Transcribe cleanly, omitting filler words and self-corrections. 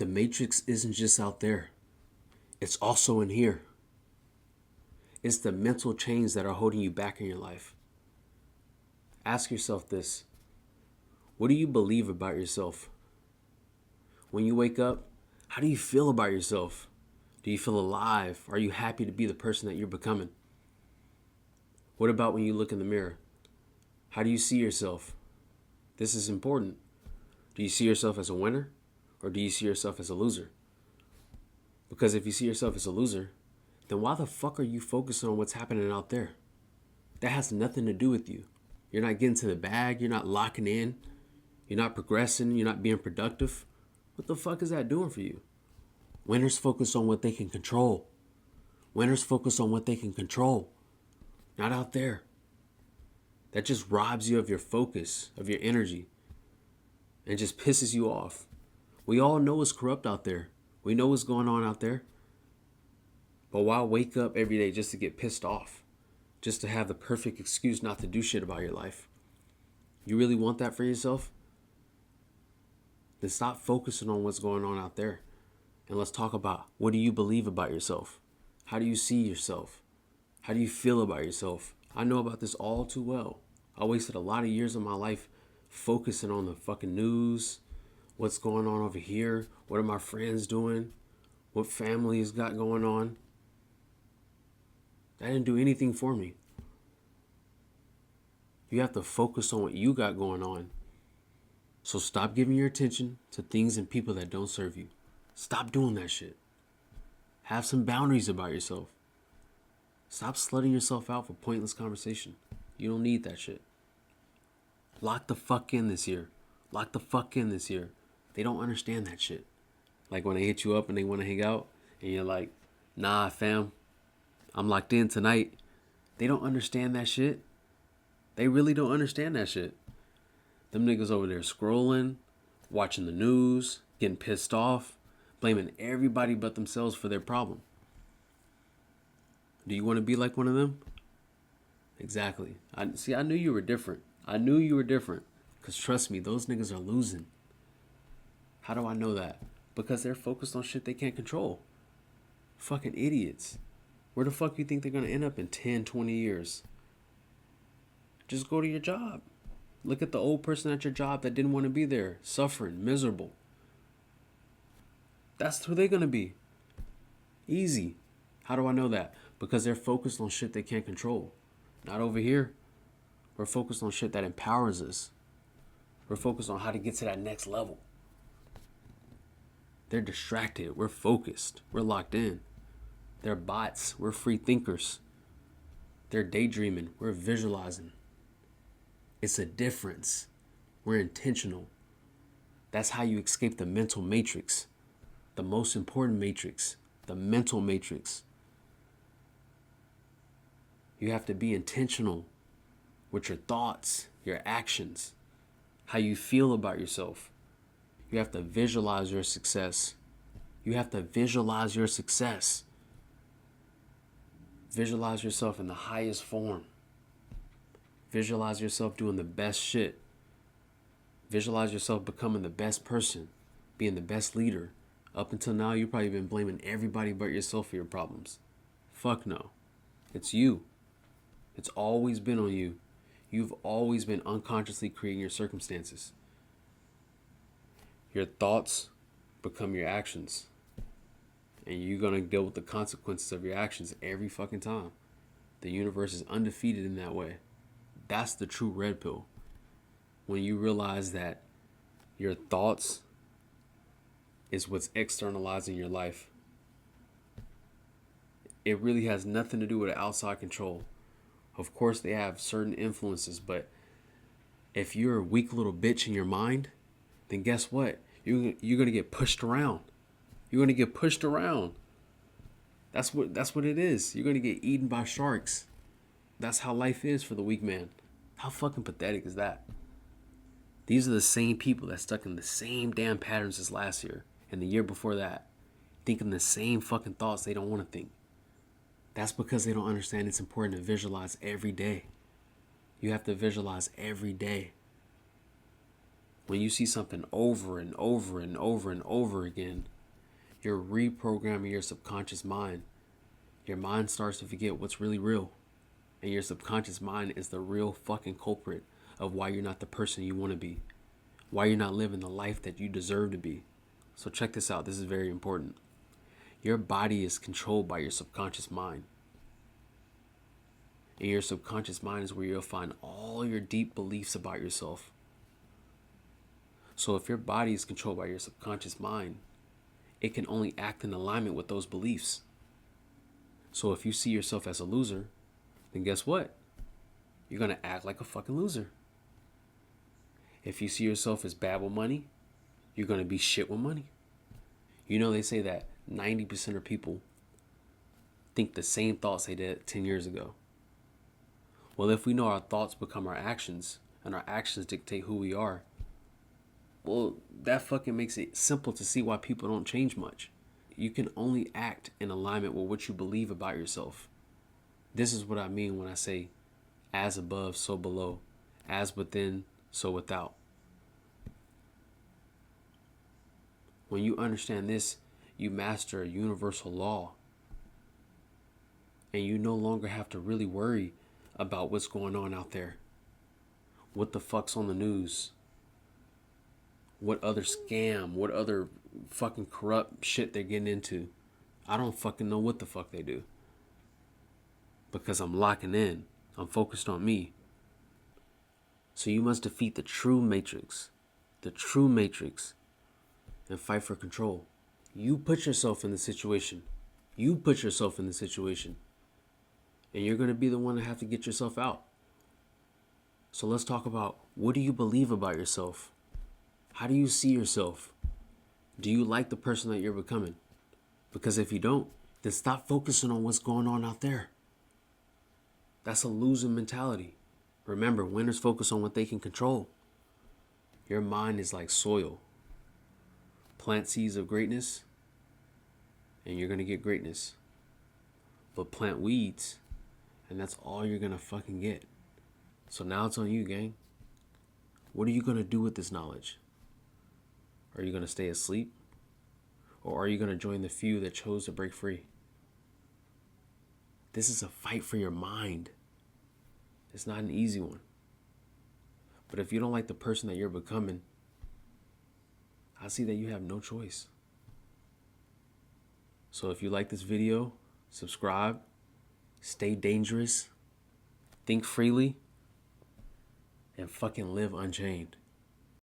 The matrix isn't just out there. It's also in here. It's the mental chains that are holding you back in your life. Ask yourself this. What do you believe about yourself? When you wake up, how do you feel about yourself? Do you feel alive? Are you happy to be the person that you're becoming? What about when you look in the mirror? How do you see yourself? This is important. Do you see yourself as a winner or do you see yourself as a loser? Because if you see yourself as a loser, then why the fuck are you focusing on what's happening out there? That has nothing to do with you. You're not getting to the bag. You're not locking in. You're not progressing. You're not being productive. What the fuck is that doing for you? Winners focus on what they can control. Winners focus on what they can control. Not out there. That just robs you of your focus, of your energy, and just pisses you off. We all know it's corrupt out there. We know what's going on out there. But why wake up every day just to get pissed off? Just to have the perfect excuse not to do shit about your life? You really want that for yourself? Then stop focusing on what's going on out there. And let's talk about, what do you believe about yourself? How do you see yourself? How do you feel about yourself? I know about this all too well. I wasted a lot of years of my life focusing on the fucking news, what's going on over here, what are my friends doing, what family has got going on. That didn't do anything for me. You have to focus on what you got going on. So stop giving your attention to things and people that don't serve you. Stop doing that shit. Have some boundaries about yourself. Stop slutting yourself out for pointless conversation. You don't need that shit. Lock the fuck in this year. Lock the fuck in this year. They don't understand that shit. Like when they hit you up and they want to hang out and you're like, nah, fam, I'm locked in tonight. They don't understand that shit. They really don't understand that shit. Them niggas over there scrolling, watching the news, getting pissed off, blaming everybody but themselves for their problem. Do you want to be like one of them? Exactly. I knew you were different. I knew you were different. Because trust me, those niggas are losing. How do I know that? Because they're focused on shit they can't control. Fucking idiots. Where the fuck you think they're going to end up in 10, 20 years? Just go to your job. Look at the old person at your job that didn't want to be there, suffering, miserable. That's who they're going to be. Easy. How do I know that? Because they're focused on shit they can't control. Not over here. We're focused on shit that empowers us. We're focused on how to get to that next level. They're distracted. We're focused. We're locked in. They're bots. We're free thinkers. They're daydreaming. We're visualizing. It's a difference. We're intentional. That's how you escape the mental matrix. The most important matrix. The mental matrix. You have to be intentional with your thoughts, your actions, how you feel about yourself. You have to visualize your success. You have to visualize your success. Visualize yourself in the highest form. Visualize yourself doing the best shit. Visualize yourself becoming the best person, being the best leader. Up until now, you've probably been blaming everybody but yourself for your problems. Fuck no. It's you. It's always been on you. You've always been unconsciously creating your circumstances. Your thoughts become your actions. And you're going to deal with the consequences of your actions every fucking time. The universe is undefeated in that way. That's the true red pill. When you realize that your thoughts is what's externalizing your life. It really has nothing to do with outside control. Of course, they have certain influences, but if you're a weak little bitch in your mind, then guess what? You're going to get pushed around. You're going to get pushed around. That's what it is. You're going to get eaten by sharks. That's how life is for the weak man. How fucking pathetic is that? These are the same people that stuck in the same damn patterns as last year and the year before that, thinking the same fucking thoughts they don't want to think. That's because they don't understand it's important to visualize every day. You have to visualize every day. When you see something over and over and over and over again, you're reprogramming your subconscious mind. Your mind starts to forget what's really real. And your subconscious mind is the real fucking culprit of why you're not the person you want to be. Why you're not living the life that you deserve to be. So check this out. This is very important. Your body is controlled by your subconscious mind. And your subconscious mind is where you'll find all your deep beliefs about yourself. So if your body is controlled by your subconscious mind, it can only act in alignment with those beliefs. So if you see yourself as a loser, then guess what? You're going to act like a fucking loser. If you see yourself as bad with money, you're going to be shit with money. You know, they say that 90% of people think the same thoughts they did 10 years ago. Well, if we know our thoughts become our actions, and our actions dictate who we are, well, that fucking makes it simple to see why people don't change much. You can only act in alignment with what you believe about yourself. This is what I mean when I say, as above, so below. As within, so without. When you understand this, you master a universal law. And you no longer have to really worry about what's going on out there. What the fuck's on the news? What other scam? What other fucking corrupt shit they're getting into? I don't fucking know what the fuck they do. Because I'm locking in. I'm focused on me. So you must defeat the true matrix. The true matrix. And fight for control. You put yourself in the situation. You put yourself in the situation. And you're going to be the one to have to get yourself out. So let's talk about, what do you believe about yourself? How do you see yourself? Do you like the person that you're becoming? Because if you don't, then stop focusing on what's going on out there. That's a losing mentality. Remember, winners focus on what they can control. Your mind is like soil. Plant seeds of greatness, and you're going to get greatness. But plant weeds, and that's all you're going to fucking get. So now it's on you, gang. What are you going to do with this knowledge? Are you going to stay asleep? Or are you going to join the few that chose to break free? This is a fight for your mind. It's not an easy one. But if you don't like the person that you're becoming, I see that you have no choice. So if you like this video, subscribe, stay dangerous, think freely, and fucking live unchained.